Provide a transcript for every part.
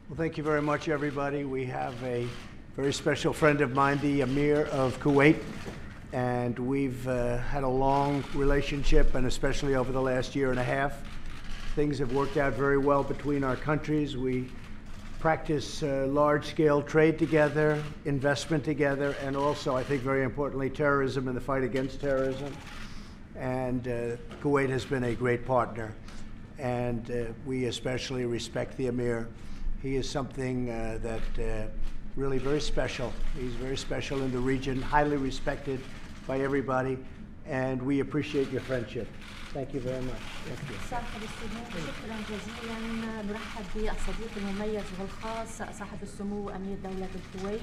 Well, thank you very much, everybody. We have a very special friend of mine, the Amir of Kuwait, and we've had a long relationship, and especially over the last year and a half, things have worked out very well between our countries. We practice large-scale trade together, investment together, and also, I think very importantly, terrorism and the fight against terrorism. And Kuwait has been a great partner, and we especially respect the Amir. He is something that really very special. He's very special in the region, highly respected by everybody, and we appreciate your friendship. Thank you very much. Thank you. صاحب السمو شكرا جزيلا. نرحب بالصديق المميز والخاص صاحب السمو أمير دولة الكويت،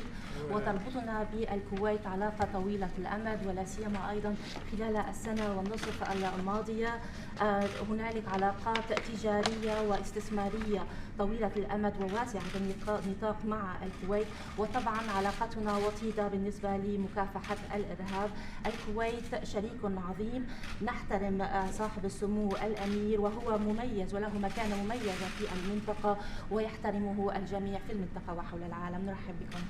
وتربطنا بالكويت علاقة طويلة الأمد، ولا سيما أيضا خلال السنة والنصف الماضية هنالك علاقات تجارية واستثمارية طويلة الأمد وواسعة النطاق مع الكويت، وطبعا علاقتنا وطيدة بالنسبة لمكافحة الإرهاب. الكويت شريك عظيم، نحترم صاحب السمو الأمير، وهو مميز وله مكانة مميزة في المنطقة ويحترمه الجميع في المنطقة وحول العالم. نرحب بكم.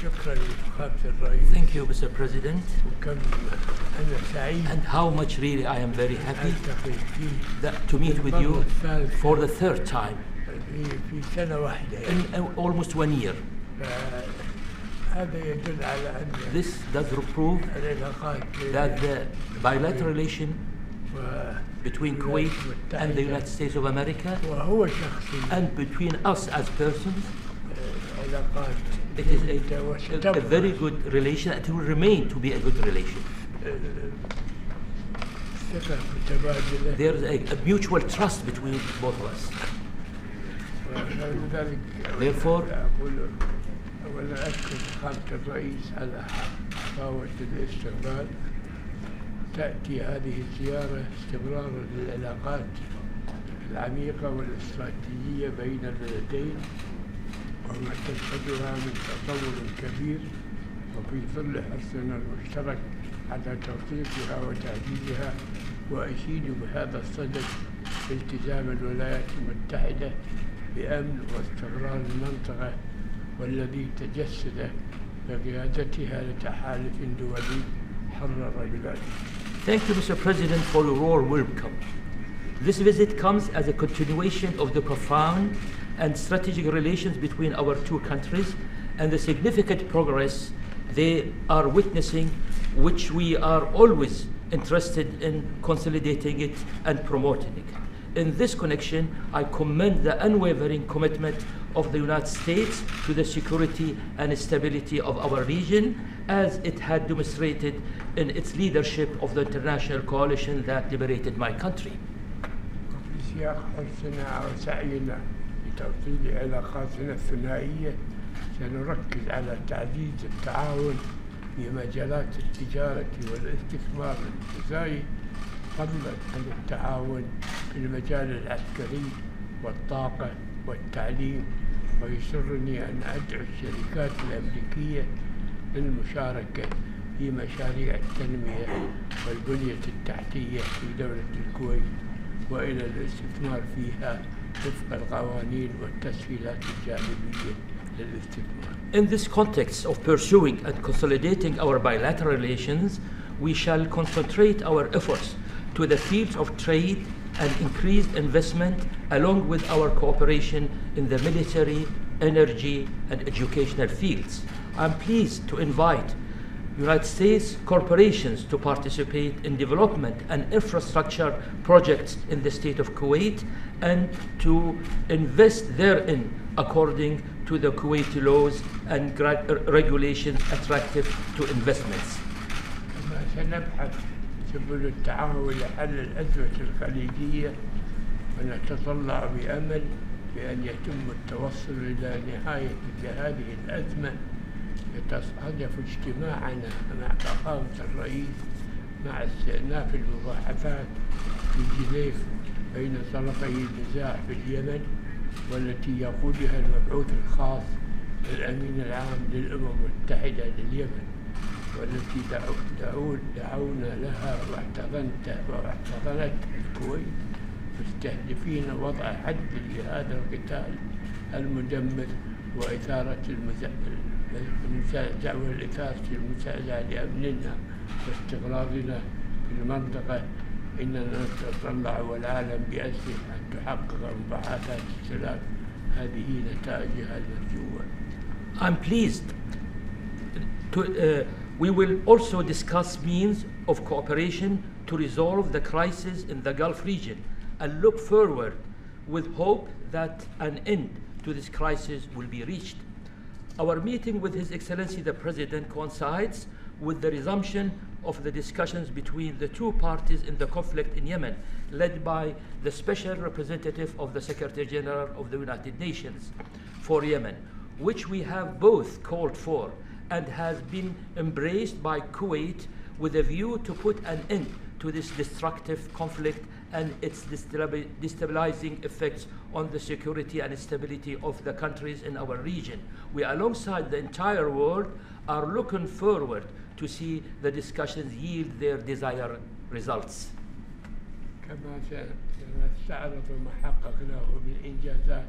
شكرا لفخامة الرئيس. Thank you, Mr. President. وكم أنا سعيد. And how much really I am very happy to meet with you for the third time في سنة واحدة. in almost 1 year. هذا يدل على أن This does prove العلاقات that the bilateral relation between Kuwait and the United States of America وهو شخصيا and between us as persons, علاقات it is a very good relation. It will remain to be a good relation. ثقة متبادلة. There is a mutual trust between both of us. Therefore, أولا أشكر فخامة الرئيس على حفاوة الاستقبال. تأتي هذه الزيارة استمرارا للعلاقات العميقة والاستراتيجية بين البلدين، وما تشهدها من تطور كبير، وفي ظل حرصنا المشترك على توثيقها وتعزيزها. وأشيد بهذا الصدد التزام الولايات المتحدة بأمن واستقرار المنطقة، والذي تجسد بقيادتها لتحالف دولي حرر بلاده. thank you, Mr. President, for your warm welcome. This visit comes as a continuation of the profound and strategic relations between our two countries and the significant progress they are witnessing, which we are always interested in consolidating it and promoting it. In this connection, I commend the unwavering commitment of the United States to the security and stability of our region, as it had demonstrated in its leadership of the international coalition that liberated my country. وفي سياق حرصنا وسعينا لتوطيد علاقاتنا الثنائية، سنركز على تعزيز التعاون في مجالات التجارة والاستثمار الاقتصادي، فضلا عن التعاون في المجال العسكري والطاقة والتعليم. ويسرني أن أدعو الشركات الأمريكية للمشاركة في مشاريع التنمية والبنية التحتية في دولة الكويت، وإلى الاستثمار فيها وفق القوانين والتسهيلات الجانبية للاستثمار. In this context of pursuing and consolidating our bilateral relations, we shall concentrate our efforts to the fields of trade and increased investment, along with our cooperation in the military, energy, and educational fields. I'm pleased to invite United States corporations to participate in development and infrastructure projects in the state of Kuwait and to invest therein according to the Kuwaiti laws and regulations attractive to investments. سنبحث سبل التعاون لحل الأزمة الخليجية، ونتطلع بأمل بأن يتم التوصل إلى نهاية هذه الأزمة. يتصادف اجتماعنا مع فخامة الرئيس مع استئناف المباحثات في جنيف بين طرفي النزاع في اليمن، والتي يقودها المبعوث الخاص للأمين العام للأمم المتحدة لليمن، والتي دعونا لها واحتضنت الكويت مستهدفين وضع حد لهذا القتال المدمر وإثارة المساعدة والإثارة المساعدة لأمننا واستقرارنا في المنطقة. إننا نتطلع والعالم بأسره أن تحقق مباحثات السلام. هذه نتائجها المرجوة. I'm pleased to, we will also discuss means of cooperation to resolve the crisis in the Gulf region and look forward with hope that an end to this crisis will be reached. Our meeting with His Excellency the President coincides with the resumption of the discussions between the two parties in the conflict in Yemen, led by the Special Representative of the Secretary General of the United Nations for Yemen, which we have both called for and has been embraced by Kuwait with a view to put an end to this destructive conflict and its destabilizing effects on the security and stability of the countries in our region. We, alongside the entire world, are looking forward to see the discussions yield their desired results. كما سنستعرض ما حققناه من إنجازات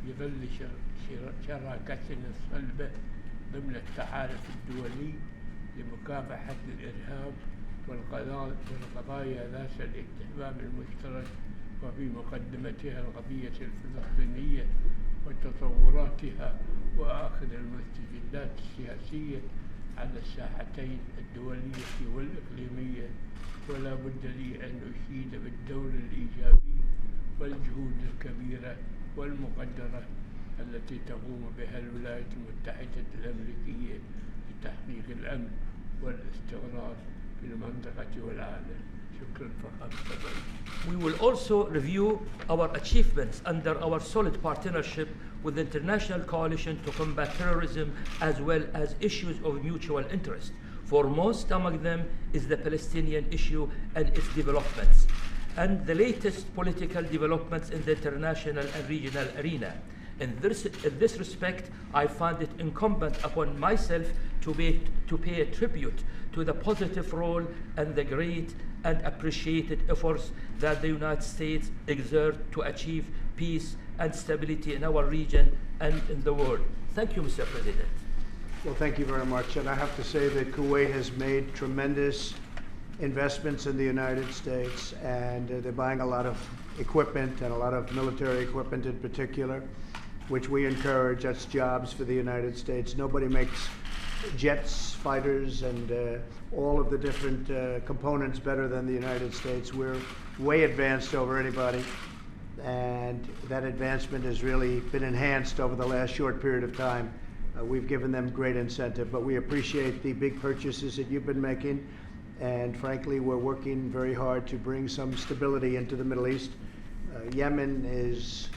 في ظل شراكتنا الصلبة ضمن التحالف الدولي لمكافحة الإرهاب والقضايا ذات الاهتمام المشترك، وفي مقدمتها القضية الفلسطينية وتطوراتها وآخر المستجدات السياسية على الساحتين الدولية والإقليمية. ولا بد لي أن أشيد بالدور الإيجابي والجهود الكبيرة والمقدرة التي تقوم بها الولايات المتحدة الأمريكية لتحقيق الأمن والاستقرار في المنطقة والعالم. شكرا فخامة. We will also review our achievements under our solid partnership with the international coalition to combat terrorism, as well as issues of mutual interest. Foremost among them is the Palestinian issue and its developments, and the latest political developments in the international and regional arena. In this respect, I find it incumbent upon myself to pay a tribute to the positive role and the great and appreciated efforts that the United States exert to achieve peace and stability in our region and in the world. Thank you, Mr. President. Well, thank you very much. And I have to say that Kuwait has made tremendous investments in the United States, and they're buying a lot of equipment and a lot of military equipment in particular, which we encourage. That's jobs for the United States. Nobody makes jets, fighters, and all of the different components better than the United States. We're way advanced over anybody, and that advancement has really been enhanced over the last short period of time. We've given them great incentive, but we appreciate the big purchases that you've been making, and frankly, we're working very hard to bring some stability into the Middle East. Yemen is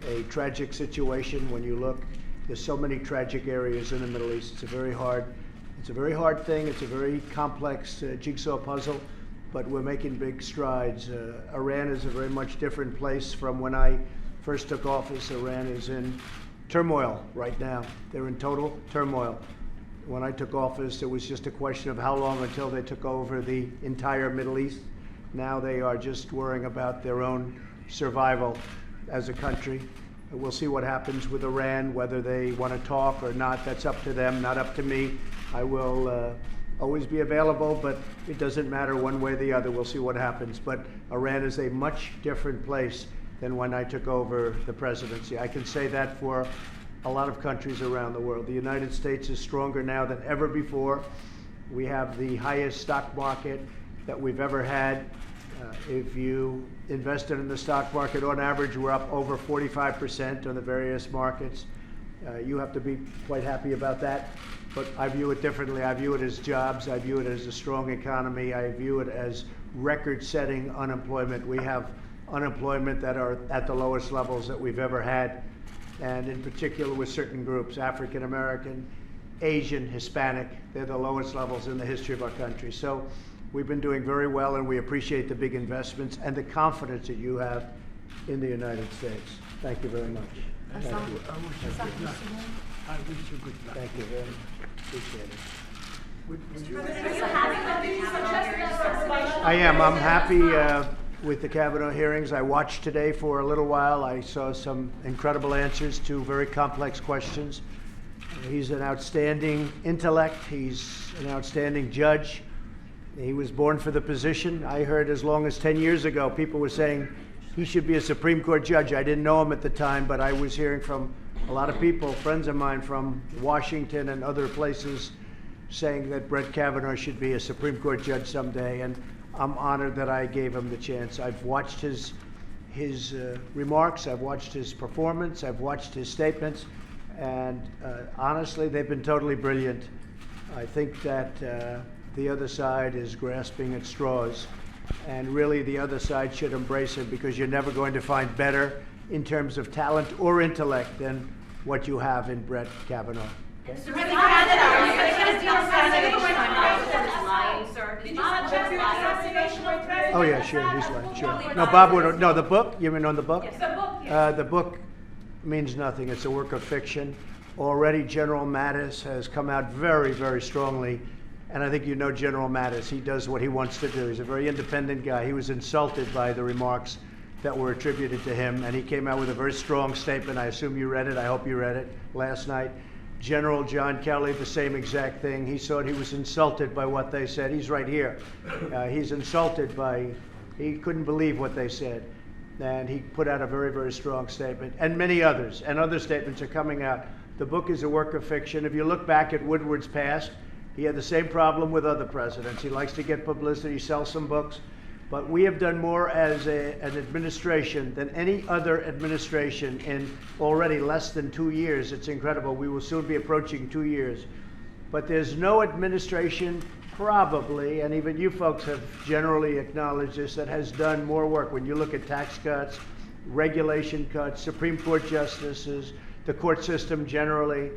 a tragic situation. When you look, there's so many tragic areas in the Middle East. It's a very hard thing. It's a very complex jigsaw puzzle, but we're making big strides. Iran is a very much different place from when I first took office. Iran is in turmoil right now. They're in total turmoil. When I took office, it was just a question of how long until they took over the entire Middle East. Now they are just worrying about their own survival as a country. We'll see what happens with Iran, whether they want to talk or not. That's up to them, not up to me. I will always be available, but it doesn't matter one way or the other. We'll see what happens. But Iran is a much different place than when I took over the presidency. I can say that for a lot of countries around the world. The United States is stronger now than ever before. We have the highest stock market that we've ever had. If you invested in the stock market, on average, we're up over 45% on the various markets. You have to be quite happy about that. But I view it differently. I view it as jobs. I view it as a strong economy. I view it as record-setting unemployment. We have unemployment that are at the lowest levels that we've ever had, and in particular with certain groups, African American, Asian, Hispanic. They're the lowest levels in the history of our country. So we've been doing very well, and we appreciate the big investments and the confidence that you have in the United States. Thank you very much. Thank you. I wish you good luck. Thank you very much. Appreciate it. I am. I'm happy. with the Kavanaugh hearings. I watched today for a little while. I saw some incredible answers to very complex questions. He's an outstanding intellect. He's an outstanding judge. He was born for the position. I heard as long as 10 years ago, people were saying he should be a Supreme Court judge. I didn't know him at the time, but I was hearing from a lot of people, friends of mine from Washington and other places, saying that Brett Kavanaugh should be a Supreme Court judge someday, and I'm honored that I gave him the chance. I've watched his remarks, I've watched his performance, I've watched his statements, and honestly, they've been totally brilliant. I think that the other side is grasping at straws, and really the other side should embrace him, because you're never going to find better in terms of talent or intellect than what you have in Brett Kavanaugh. Okay? Mr. President, are you going to get a deal lying, sir? Did Bob check your assassination with President? Oh yeah, sure, he's lying, sure. No, Bob would, no, the book? You mean on the book? Yes, the book, yes. The book means nothing. It's a work of fiction. Already General Mattis has come out very, very strongly, and I think you know General Mattis. He does what he wants to do. He's a very independent guy. He was insulted by the remarks that were attributed to him, and he came out with a very strong statement. I assume you read it. I hope you read it last night. General John Kelly, the same exact thing. He thought he was insulted by what they said. He's right here. He's insulted by, he couldn't believe what they said. And he put out a very, very strong statement. And many others, and other statements are coming out. The book is a work of fiction. If you look back at Woodward's past, he had the same problem with other presidents. He likes to get publicity, sell some books. But we have done more as an administration than any other administration in already less than 2 years. It's incredible. We will soon be approaching 2 years. But there's no administration probably, and even you folks have generally acknowledged this, that has done more work. When you look at tax cuts, regulation cuts, Supreme Court justices, the court system generally,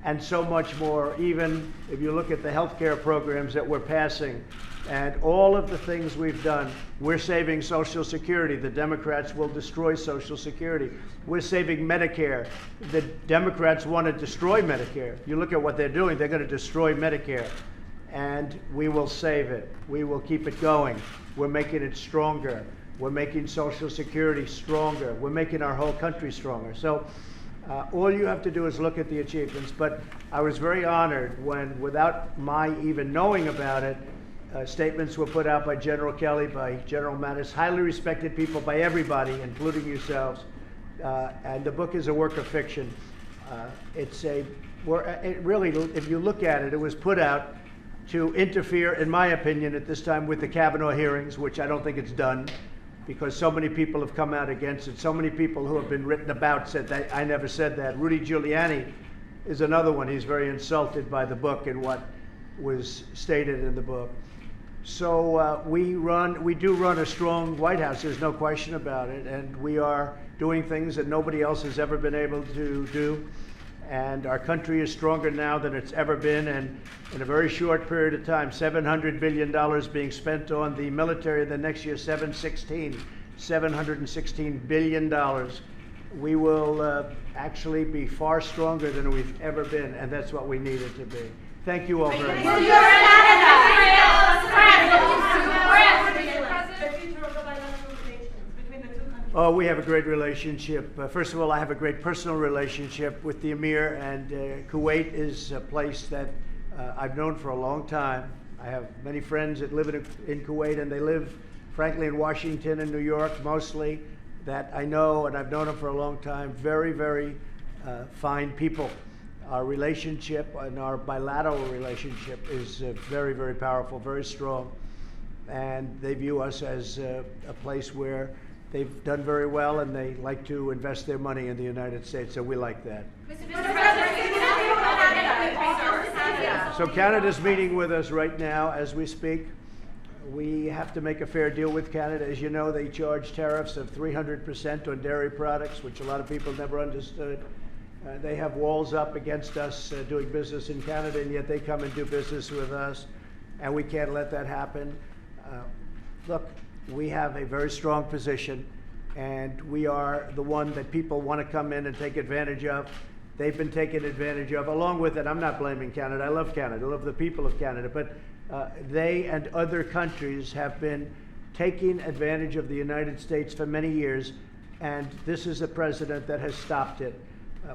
and so much more. Even if you look at the healthcare programs that we're passing, and all of the things we've done, we're saving Social Security. The Democrats will destroy Social Security. We're saving Medicare. The Democrats want to destroy Medicare. You look at what they're doing, they're going to destroy Medicare. And we will save it. We will keep it going. We're making it stronger. We're making Social Security stronger. We're making our whole country stronger. So all you have to do is look at the achievements. But I was very honored when, without my even knowing about it, statements were put out by General Kelly, by General Mattis, highly respected people, by everybody, including yourselves. And the book is a work of fiction. It really, if you look at it, it was put out to interfere, in my opinion, at this time with the Kavanaugh hearings, which I don't think it's done, because so many people have come out against it. So many people who have been written about said that I never said that. Rudy Giuliani is another one. He's very insulted by the book and what was stated in the book. So we do run a strong White House, there's no question about it, and we are doing things that nobody else has ever been able to do, and our country is stronger now than it's ever been, and in a very short period of time, $700 billion being spent on the military, the next year $716 billion. We will actually be far stronger than we've ever been, and that's what we needed to be. Thank you all very much. Oh, we have a great relationship. First of all, I have a great personal relationship with the Amir, and Kuwait is a place that I've known for a long time. I have many friends that live in Kuwait, and they live, frankly, in Washington and New York mostly, that I know, and I've known them for a long time. Very, very fine people. Our relationship and our bilateral relationship is very, very powerful, very strong. And they view us as a place where they've done very well, and they like to invest their money in the United States, so we like that. So Canada's meeting with us right now as we speak. We have to make a fair deal with Canada. As you know, they charge tariffs of 300% on dairy products, which a lot of people never understood. They have walls up against us doing business in Canada, and yet they come and do business with us, and we can't let that happen. Look, we have a very strong position, and we are the one that people want to come in and take advantage of. They've been taken advantage of. Along with it, I'm not blaming Canada. I love Canada. I love the people of Canada. But they and other countries have been taking advantage of the United States for many years, and this is a president that has stopped it.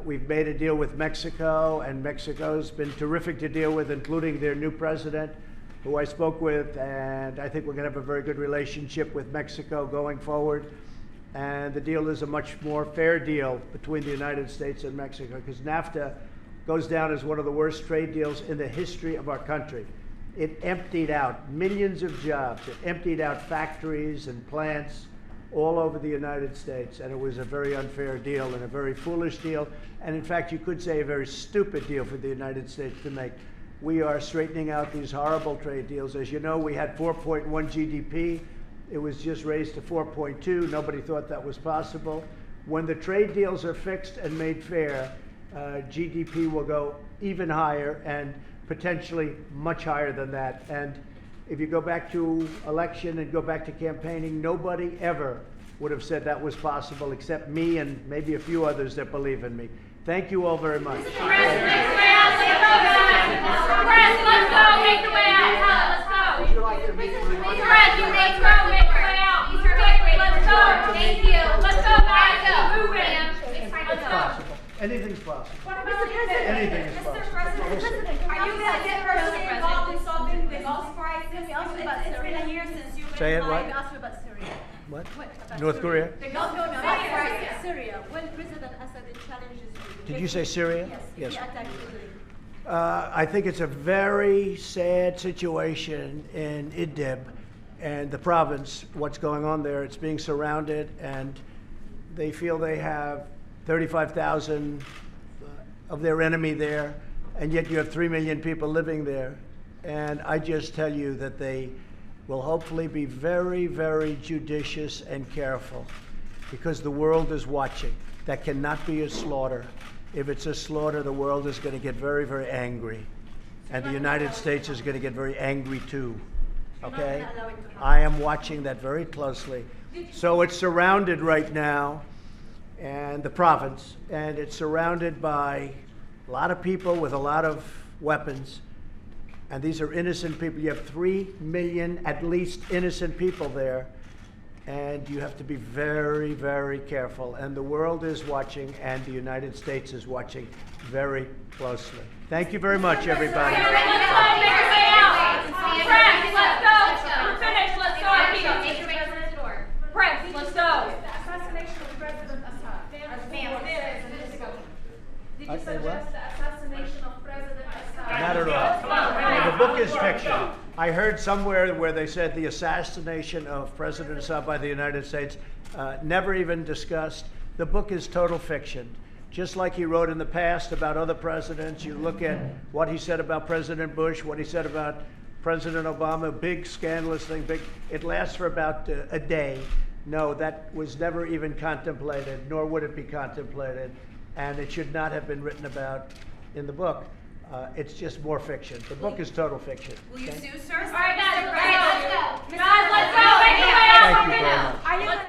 We've made a deal with Mexico, and Mexico's been terrific to deal with, including their new president, who I spoke with, and I think we're going to have a very good relationship with Mexico going forward. And the deal is a much more fair deal between the United States and Mexico, because NAFTA goes down as one of the worst trade deals in the history of our country. It emptied out millions of jobs. It emptied out factories and plants all over the United States, and it was a very unfair deal and a very foolish deal, and in fact, you could say a very stupid deal for the United States to make. We are straightening out these horrible trade deals. As you know, we had 4.1 GDP. It was just raised to 4.2. Nobody thought that was possible. When the trade deals are fixed and made fair, GDP will go even higher and potentially much higher than that. And if you go back to election and go back to campaigning, nobody ever would have said that was possible except me and maybe a few others that believe in me. Thank you all very much. Press, let's go, make the way out. Let's go. Would you like to meet the Press, let's go, make the way out. Quickly, let's go. Thank you. Let's go, guys. Move it. Let's go. Anything's possible. Mr. President. Anything is possible. Mr. President, are you going to get personally involved in solving the Gulf crisis? It's been a year since you've been Say it, involved. what? asked you about Syria. What? About North Korea? The Gulf No, crisis. Syria. When President Assad challenges you. Did you say Syria? Yes. He attacked Italy. I think it's a very sad situation in Idlib and the province, what's going on there. It's being surrounded, and they feel they have 35,000 of their enemy there, and yet you have 3 million people living there. And I just tell you that they will hopefully be very, very judicious and careful, because the world is watching. That cannot be a slaughter. If it's a slaughter, the world is going to get very, very angry. And the United States is going to get very angry too. Okay? I am watching that very closely. So it's surrounded right now, and the province, and it's surrounded by a lot of people with a lot of weapons. And these are innocent people. You have 3 million, at least, innocent people there. And you have to be very, very careful. And the world is watching, and the United States is watching very closely. Thank you very much, everybody. Let's go, make our way out. Press, let's go. We're finished. Let's go. Make your way towards the door. Press, let's go. The assassination of President Assad. Did you Okay, suggest what? the assassination of President Assad? Not at all. The book is fiction. I heard somewhere where they said the assassination of President Assad by the United States, never even discussed. The book is total fiction. Just like he wrote in the past about other presidents, you look at what he said about President Bush, what he said about President Obama, big scandalous thing, big. It lasts for about a day. No, that was never even contemplated, nor would it be contemplated, and it should not have been written about in the book. It's just more fiction. The book is total fiction. Will you Okay? sue, sir? All right, guys, let's go. Guys, let's go. Make your way out. Thank you very much. Are you